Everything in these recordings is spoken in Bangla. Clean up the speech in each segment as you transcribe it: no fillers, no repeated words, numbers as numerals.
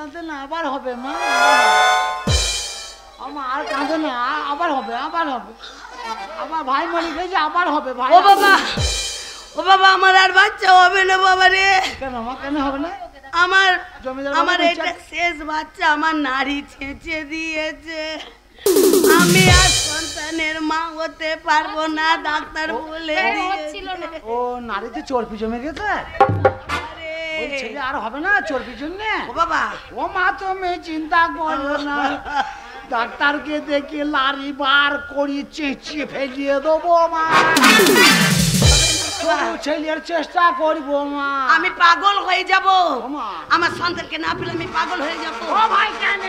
কাঁদে না, আবার হবে মা। আমার আর কাঁদে না, আবার হবে, আবার হবে। আমার ভাই মরে গেছে, আবার হবে ভাই। ও বাবা, ও বাবা, আমার আর বাচ্চা হবে না বাবা রে। কেন মা, কেন হবে না? আমার এটা শেষ বাচ্চা, আমার নারী ছেঁচে দিয়েছে। আমি আর সন্তানের মা হতে পারবো না, ডাক্তার বলে দিয়েছিল। ও নারীতে চর্বি জমে গেছে, ছেলে আর হবে না চর্বির জন্য। ও বাবা, ও মা তুমি চিন্তা করো না, ডাক্তারকে দেখে লারি বার করি চেঁচিয়ে ফেলিয়ে দেবো মা। ছেলের চেষ্টা করবো মা। আমি পাগল হয়ে যাব, আমার সন্তানকে না পেলে আমি পাগল হয়ে যাবো। ও ভাই কেন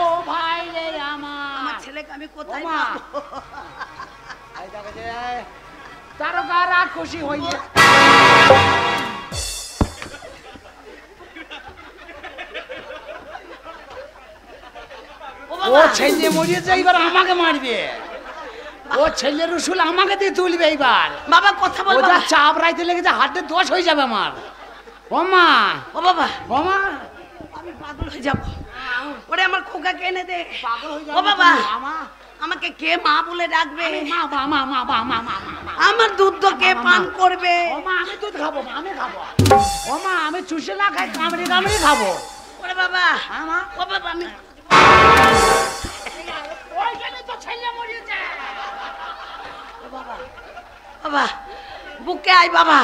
ও ভাই রে আমার ছেলেকে আমি কোথায় পাবো? তারকারা খুশি হইলে ও ছেলে মরিয়েছে, এইবার আমাকে মারবে। ও ছেলের রসুল আমাকে দিয়ে তুলবে এইবার। বাবা কথা বল, ওটা চাপ রাইতে লেগেছে, হাতে দোষ হয়ে যাবে আমার। ও মা, ও বাবা, ও মা, আমি পাগল হয়ে যাব। ওরে আমার খোকাকে এনে দে। পাগল হয়ে যাবে। ও বাবা, মা, আমাকে কে মা বলে ডাকবে? মা মা মা মা মা মা মা। আমার দুধ তো কে পান করবে? ও মা, আমি দুধ খাবো, আমি খাবো। ও মা, আমি চুষে না খাই, কামড়ে কামড়ে খাবো। ওরে বাবা, মা, ও বাবা, আমি ওইখানে তো ছেলে মরিয়েছে। ও বাবা, বাবা বুকে আয় বাবা।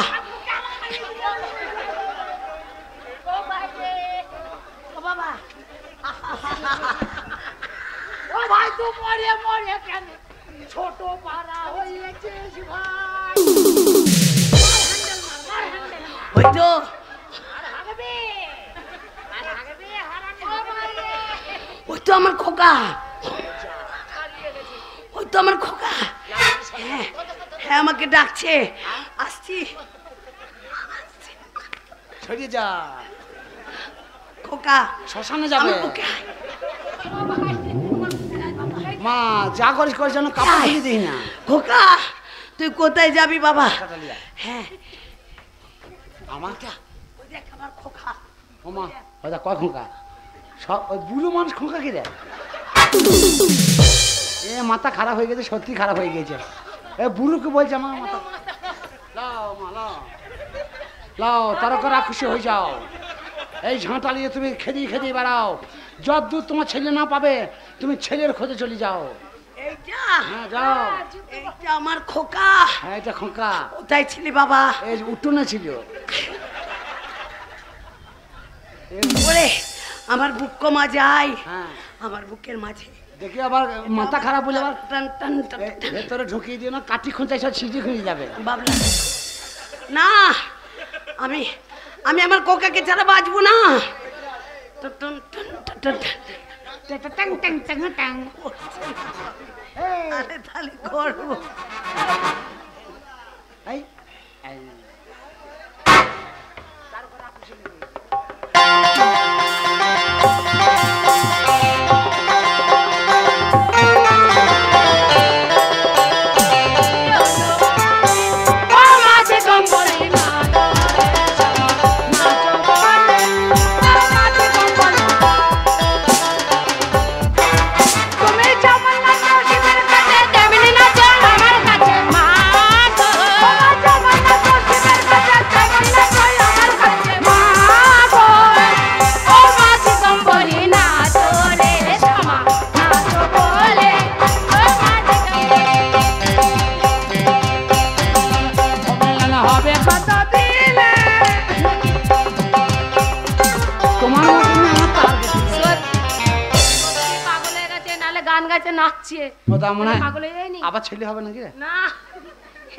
ও বাবা, ও ভাই তুই মরে মরে কেন ছোট পাড়া হয়েছিস ভাই? ওই তো ওই তো আমার খোকা, ওই তো আমার খোকা। হ্যাঁ হ্যাঁ, আমাকে ডাকছে, আসছি। ছড়িয়ে যা খোকা, শ্মশানে যাবে। আমার বুকে আয়। মা যা করিস করিস যেন কাপড় দিয়ে দিই না। খোকা তুই কোথায় যাবি বাবা? হ্যাঁ আমাকে ওই দেখ আমার খোকা। ও মা, ওটা কয় খোঁকা? সব ওই বুড়ো মানুষ খোঁকা কি রে? এ মাথা খারাপ হয়ে গেছে, সত্যি খারাপ হয়ে গেছে। এ বুড়োকে বলছে আমার মাথা লাও মা, লাও লাও, তারকরা খুশি হয়ে যাও। এই ঝাঁটা নিয়ে তুমি খেদি খেদি বেড়াও, যতদূর তোমার ছেলে না পাবে তুমি ছেলের খোঁজে চলে যাও। এইটা, হ্যাঁ যাও। এইটা আমার খোকা। হ্যাঁ এটা খোঁকা। কোথায় ছিলি বাবা? এই উঠোনে ছিল। ওরে আমার বুক কমা যায়। হ্যাঁ আমার বুকের মাঝে দেখি আবার মাথা খারাপ হলে আবার টান টান টান ভেতরে ঢুকিয়ে দিও না, কাঠি খুঁচাই সব ছিঁড়ে খুঁজে যাবে। বাবলা না, আমি আমি আমার কোকাকে ছাড়া বাঁচবো না। টান টান টান টান টান টান টান। আরে তাহলে করবো। এই আবার ছেলে হবে নাকি? না,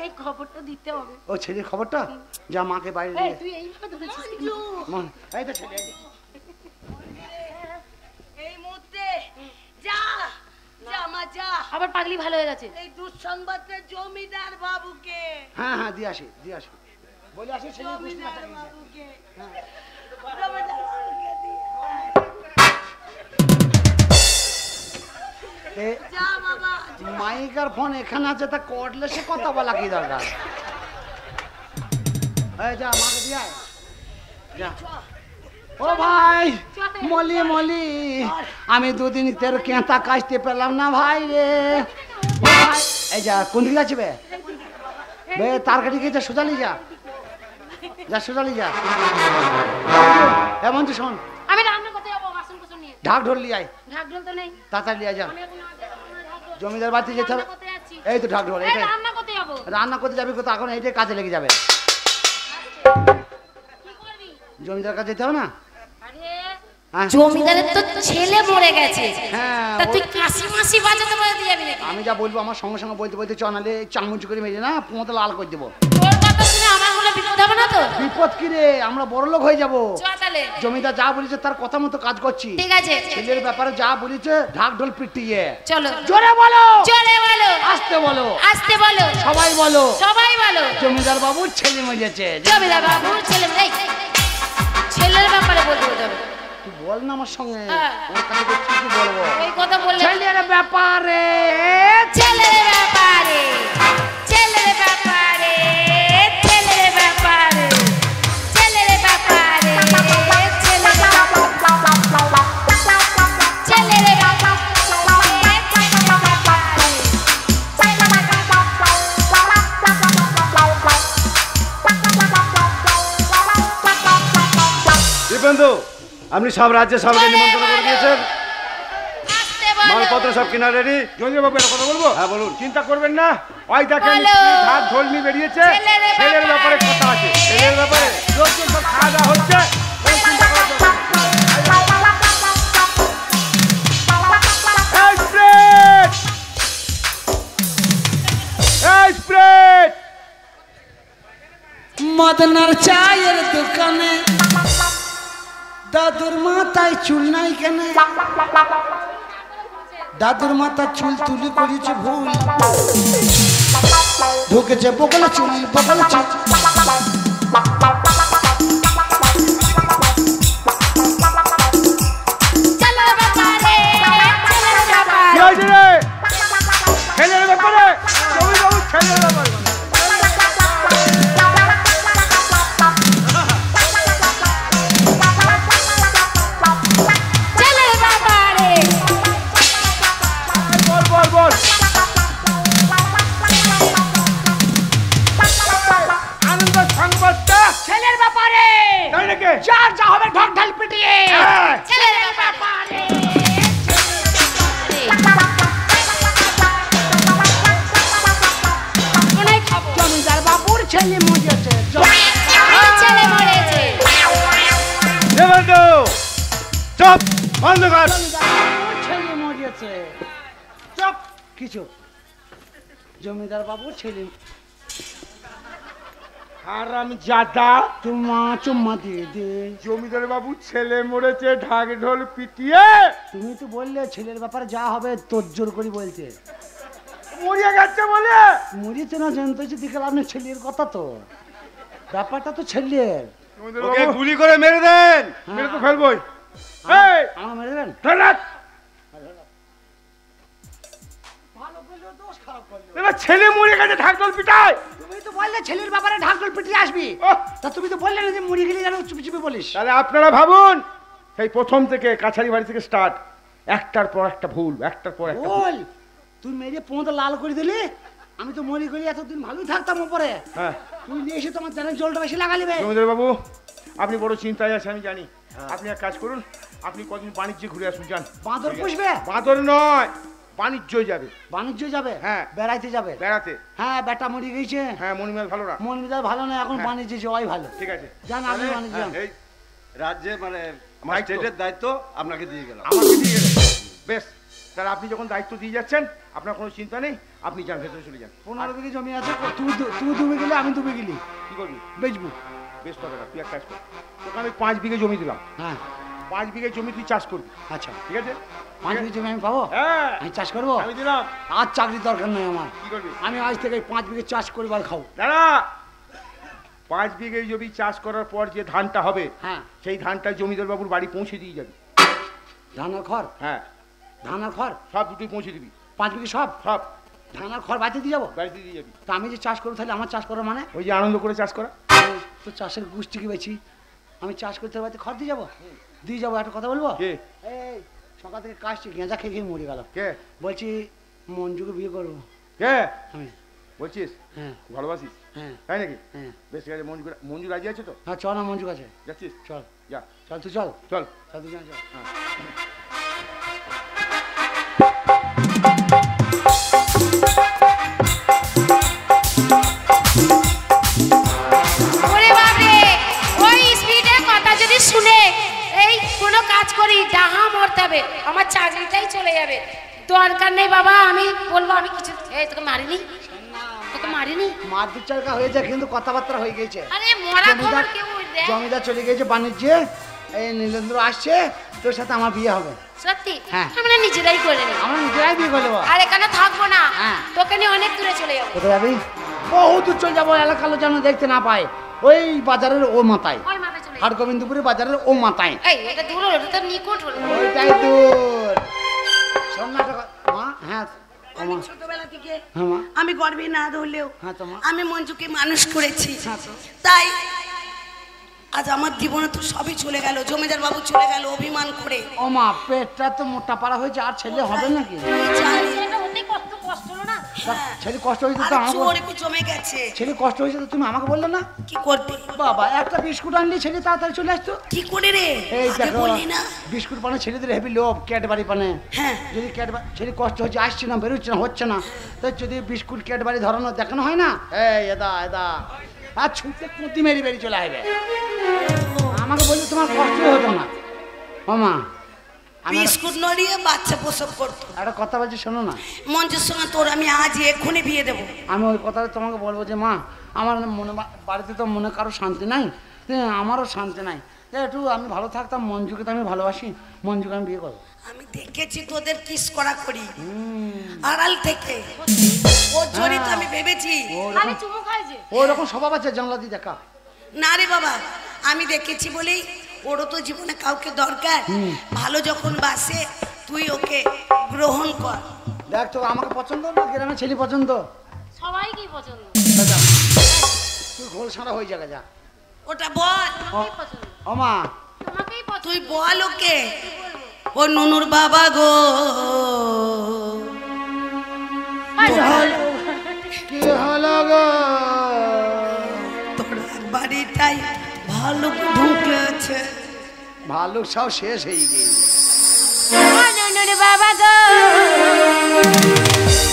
এই খবরটা দিতে হবে। ও ছেলের খবরটা যা মাকে বাইরে নিয়ে। তুই এইভাবে ধরেছিস এই তো ছেলে, এই মুহূর্তে যা যা মা যা। আবার পাগলি ভালো হয়ে গেছে। এই দুঃসংবাদটা জমিদার বাবুকে। হ্যাঁ হ্যাঁ দিয়ে আসি বলে আসি ছেলে জমিদার বাবুকে। জমিদার বাবুকে দিয়ে যা বাবা। মাইকার ফোন এখানে আছে, তা করলে সে কথা বলা কি দরকার? এই যা মাকে দিয়ে আয়, যা ও ভাই মলি মলি আমি দুদিন তোর কেঁতা কাটতে পেলাম না ভাই রে। ও ভাই, এই যা কোন দিকে যাচ্ছে বে? বে তার কাটি গিয়ে সোজালি যা, যা সোজালি যা। এমন তো শোন, আমি রান্না করতে যাবো, বাসন কোসন নিয়ে। ঢাক ঢোল লিয়ে আয়, ঢাক ঢোল তো নেই। তাড়াতাড়ি লিয়ে যা। আমি এখন রান্না জমিদার বাড়িতে যেতে হবে। করতে যাচ্ছি। এই তো ঢাক ঢোল, এই এইটাই রান্না করতে যাবো। রান্না করতে যাবি কোথাও, এখন এইটাই কাজে লেগে যাবে। কি করবি? জমিদার কাছে যেতে হবে না? আরে হ্যাঁ জমিদারের তো ছেলে মরে গেছে, হ্যাঁ, তা তুই কাশি মাসি বাজাতে বাজাতে যাবি নাকি? আমি যা বলবো আমার সঙ্গে সঙ্গে বলতে বলতে চনালে চামচ করে মেরে না পুঁতে লাল করে দেবো। তোর কথা শুনে আমার কোনো বিপদ হবে না তো? বিপদ কি রে, আমরা বড় লোক হয়ে যাবো। চল তাহলে। জমিদার যা বলেছে তার কথা মতো কাজ করছি। ঠিক আছে ছেলের ব্যাপারে যা বলেছে ঢাক ঢোল পিটিয়ে চলো। জোরে বলো, জোরে বলো, আস্তে বলো, আস্তে বলো, সবাই বলো, সবাই বলো। জমিদার বাবুর ছেলে মরেছে। জমিদার বাবুর ছেলে, এই ছেলের ব্যাপারে বলতে হবে। তুই বল না আমার সঙ্গে, হ্যাঁ। ওর কাছে তো ঠিকই বলবো। ওই কথা বললে ছেলের ব্যাপারে, ছেলের ব্যাপারে, ছেলের ব্যাপারে, ছেলের ব্যাপারে, ছেলের ব্যাপারে, ছেলের দীপেন্দু, আপনি সব রাজ্যে সবাইকে নিমন্ত্রণ করে দিয়েছেন, আসতে বলো। মালপত্র সব কিনা রেডি? জমিদার বাবু একটা কথা বলবো? হ্যাঁ বলুন। চিন্তা করবেন না, ওই দেখেন বলো। ঢাক ঢোল নিয়ে বেরিয়েছে, ছেলের ছেলের ব্যাপারে ব্যাপারে। কথা আছে। ছেলের ব্যাপারে লোকজন সব খাওয়া দাওয়া হচ্ছে, কোনো চিন্তা করার দরকার নেই। এই স্প্রেড! এই স্প্রেড! মদনার চায়ের দোকানে দাদুর মাথায় চুল নাই কেন? দাদুর মাথার চুল তুলি করেছে ভুল, ঢুকেছে বগলে চুল, বগলে চুল। ছেলের ব্যাপারে, ছেলের কি ব্যাপারে। হয়েছে রে? ছেলের ব্যাপারে? জমিদার বাবু ছেলের ব্যাপারে। ছেলের ব্যাপারে। বল বল বল। আনন্দ সংবাদটা ছেলের ব্যাপারে তাই নাকি? যার যা হবে ঢাক ঢাল পিটিয়ে। হ্যাঁ। ছেলের ব্যাপারে। অনেক খাবো। জমিদার বাবুর ছেলে মরেছে। আমার ছেলে মরেছে। দীপেন্দু চুপ, বন্ধ কর। জমিদার বাবুর ছেলে মরেছে। চুপ, কিছু জমিদার বাবুর ছেলে। হারাম জাদা, চুম্মা চুম্মা দিয়ে দে। জমিদার বাবু ছেলে মরেছে ঢাক ঢোল পিটিয়ে। তুমি তো বললে ছেলের ব্যাপারে যা হবে তোর জোর করে বলতে। মরিয়া গেছে বলে মরিয়েছে না জানতে দেখে আপনি ছেলের কথা তো, ব্যাপারটা তো ছেলের। জমিদার ওকে বাবু গুলি করে মেরে দেন। মেরে তো ফেলবই। এই আমার মেরে দেবেন? ধরাত, এবার ছেলে মরে গেছে ঢাক ঢোল পিটায়। তুমি তো বললে ছেলের ব্যাপারে ঢাক ঢোল পিটিয়ে আসবি, ওহ, তা তুমি তো বললে না যে মরে গেলে যেন চুপি চুপি বলিস। তাহলে আপনারা ভাবুন, সেই প্রথম থেকে কাছারি বাড়ি থেকে স্টার্ট, একটার পর একটা ভুল, একটার পর একটা ভুল। বল, তুই মেরে পোঁত লাল করে দিলি, আমি তো মরি গেলি এতদিন ভালোই থাকতাম ওপরে। হ্যাঁ তুই নিয়ে এসে তোমার জানের জলটা বেশি লাগালিবে। জমিদার বাবু আপনি বড় চিন্তায় আছে আমি জানি, আপনি এক কাজ করুন, আপনি কদিন বাণিজ্যে ঘুরে আসুন, যান। বাঁদর পুষবে? বাঁদর নয়, বাণিজ্যই যাবে, বাণিজ্য যাবে? হ্যাঁ। বেড়াইতে যাবে? বেড়াতে। হ্যাঁ, বেটা মরে গেছে। হ্যাঁ মনিমাল ভালো না। মন মেজাজ ভালো না এখন, হ্যাঁ। বাণিজ্যে যাওয়াই ভালো। ঠিক আছে, জান আপনি বাণিজ্য যান। এই রাজ্যে মানে আমার দায়িত্ব। স্টেটের দায়িত্ব আপনাকে দিয়ে গেলাম। আমাকে দিয়ে গেলেন। বেশ, তাহলে আপনি যখন দায়িত্ব দিয়ে যাচ্ছেন আপনার কোনো চিন্তা নেই, আপনি যান, ভেতরে চলে যান। 15 বিঘে জমি আছে, তুই ডুবে গেলে আমি ডুবে গেলি, কি করবি? বেচবো। বেশ কথা না, তুই এক কাজ কর, তোকে আমি 5 বিঘে জমি দিলাম, হ্যাঁ 5 বিঘে জমি তুই চাষ করবি, আচ্ছা, ঠিক আছে? 5 বিঘে জমি আমি পাবো? হ্যাঁ আমি চাষ করবো? আমি দিলাম। আর চাকরির দরকার নেই আমার, কি করবি? আমি আজ থেকে 5 বিঘে চাষ করবার খাও। দাঁড়া, 5 বিঘে জমি চাষ করার পর যে ধানটা হবে, হ্যাঁ, সেই ধানটা জমিদার বাবুর বাড়ি পৌঁছে দিয়ে যাবি। ধানের খড়, হ্যাঁ ধানের খড় সব দুটোই পৌঁছে দিবি, 5 বিঘে সব সব ধানের খড় বাড়িতে দিয়ে যাবো। বাড়িতে দিয়ে যাবি। তা আমি যে চাষ করবো তাহলে আমার চাষ করার মানে? ওই যে আনন্দ করে চাষ করা। তো চাষের গোষ্ঠীকে বেছি, আমি চাষ করতে বাড়িতে খড় দিয়ে যাবো, দিয়ে যাবো। একটা কথা বলবো? কে? এই সকাল থেকে কাজটি গেঁজা খেয়ে খেয়ে মরে গেল। কে? বলছি মঞ্জুকে বিয়ে করবো। কে আমি। বলছিস? হ্যাঁ ভালোবাসিস? হ্যাঁ তাই নাকি? হ্যাঁ বেশ ঠিক আছে। মঞ্জু রাজি আছে তো? হ্যাঁ চল না মঞ্জু কাছে যাচ্ছিস? চল যা চল তুই চল চল। চল দুজন চল। হ্যাঁ। ওরে বাপরে, ওই স্পিডে কথা যদি শুনে এই কোনো কাজ করি ডাহা মরতে হবে, আমার চাকরিটাই চলে যাবে। দরকার নেই বাবা, আমি বলবো আমি কিছু এই তোকে মারিনি, তোকে মারিনি। মার দু চারকা হয়েছে কিন্তু কথাবার্তা হয়ে গেছে। আরে মরা খবর কেউ দেয়? জমিদার চলে গেছে বাণিজ্যে, এই নীলেন্দ্র আসছে, তোর সাথে আমার বিয়ে হবে। সত্যি? হ্যাঁ। আমরা নিজেরাই করে নেব। আমরা নিজেরাই বিয়ে করে দেবো। আর এখানে থাকবো না, হ্যাঁ। তোকে নিয়ে অনেক দূরে চলে যাবো। কোথায় যাবি? বহু দূর চলে যাবো, এলাকার লোক যেন দেখতে না পায়। ওই বাজারের ও মাথায়, ওই মাথায় চলে যাবো। হাট গোবিন্দপুরের বাজারের ও মাথায়। এই এটা দূর হলো, এটা তো নিকট হলো। ওইটাই দূর। শোন না একটা মা। হ্যাঁ ও আমি মা। ছোটবেলা থেকে হ্যাঁ মা। আমি গর্বে না ধরলেও হ্যাঁ তো মা। আমি মঞ্জুকে মানুষ করেছি। হ্যাঁ তো। তাই আজ আমার জীবনে তো সবই চলে গেল, জমিদার বাবু চলে গেল অভিমান করে। ও মা, পেটটা তো মোটা পাড়া হয়েছে, আর ছেলে হবে নাকি? জানি। এটা হতে কত কষ্ট হলো না। ছেলে কষ্ট হয়েছে আর তো আমাকে চোর একটু জমে গেছে। ছেলে কষ্ট হয়েছে তো তুমি আমাকে বললে না? কি করবে বাবা, একটা বিস্কুট আনলি ছেলে তাড়াতাড়ি চলে আসতো। কি করে রে? এই আগে দেখো, বললি না? বিস্কুট পানে ছেলেদের হেভি লোভ, ক্যাডবারি পানে। হ্যাঁ। যদি ক্যাডবারি ছেলে কষ্ট হচ্ছে, আসছে না, বেরোচ্ছে না, হচ্ছে না, তো যদি বিস্কুট ক্যাডবারি ধরানো দেখানো হয় না, এই এদা এদা আর ছুটে কুঁতি মেরি বেরিয়ে চলে আসবে। আমাকে বললে তোমার কষ্টই হতো না। ও মা, আমি বিস্কুট নড়িয়ে বাচ্চা প্রসব করতো। একটা কথা বলছি, শোনো না। মঞ্জুর সঙ্গে তোর আমি আজ এক্ষুনি বিয়ে দেবো। আমি ওই কথাটা তোমাকে বলবো যে মা, আমার মনে বাড়িতে তো মনে কারো শান্তি নাই, আমারও শান্তি নাই। একটু আমি ভালো থাকতাম, মঞ্জুকে তো আমি ভালোবাসি, মঞ্জুকে আমি বিয়ে করবো। আমি দেখেছি তোদের কিস করা করি আড়াল থেকে, ওর জড়িত আমি ভেবেছি। খালি চুমু খাই যে। ওই রকম স্বভাব আছে, জানলা দিয়ে দেখা। না রে বাবা, আমি দেখেছি বলেই ওরও তো জীবনে কাউকে দরকার। ভালো যখন বাসে তুই ওকে গ্রহণ কর। দেখ তো আমাকে পছন্দ না গ্রামের ছেলে পছন্দ? সবাইকেই পছন্দ। যা, তুই ঘোল সারা হয়ে যাবে, যা। ওটা বল। আমাকেই পছন্দ। ও মা, তোমাকেই পছন্দ। তুই বল ওকে। ও নুনুর বাবা গো, কি হলো গো? তোর বাড়িটাই ভালো ঢুকেছে। ভালুক সব শেষ হয়ে গেছে। নুনুর বাবা গো,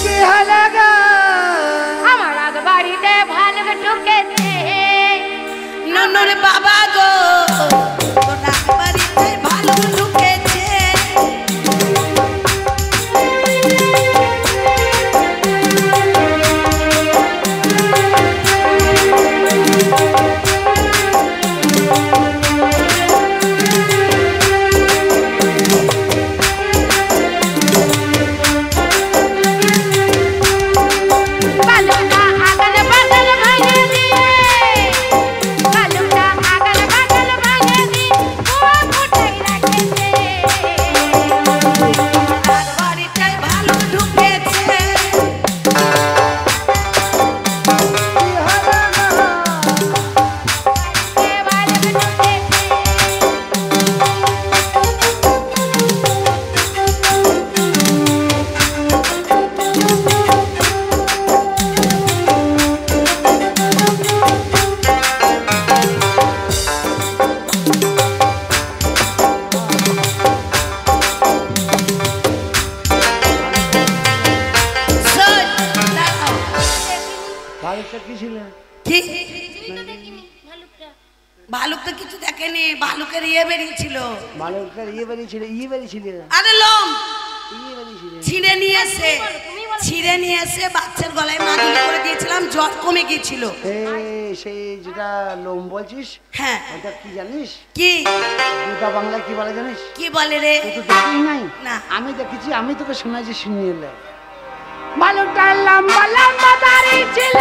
কি হলো গো? আমার আগ বাড়িতে ভালুক ঢুকেছে। নুনুর বাবা গো, তোর বাড়িটাই ভালো ঢুকেছে। ভালুকটা আগল বাগল ভাঙে দিয়ে, ভালুকটা আগল বাগল ভাঙে দিয়ে কুয়া ফুটাই রাখেছে। আর বাড়িটাই ভালো ঢুকেছে। এ ভালুক ঢুকেছে। শোন, দাঁড়াও। ভালুকটা কি ছিল? কি? কিছুই তো দেখিনি ভালুকটা। ভালুক তো কিছু দেখেনি, ভালুকের ইয়ে বেরিয়েছিল। ভালুকটার ইয়ে বেরিয়েছিল, ইয়ে বেরিয়েছিল, আরে লোম ইয়ে বেরিয়েছিল। ছিঁড়ে নিয়ে এসে, ছিঁড়ে নিয়ে এসে বাচ্চার গলায় মাদুলি করে দিয়েছিলাম, জ্বর কমে গিয়েছিল। সেই যেটা লোম বলছিস, হ্যাঁ। ওটা কি জানিস? কি দুটা বাংলায় কি বলে জানিস? কি বলে রে? তুই তো দেখিস নাই? না। আমি দেখেছি, আমি তোকে শোনাইছি, শুনিয়ে এলে। ভালুকটার লম্বা লম্বা দাড়ি ছিল,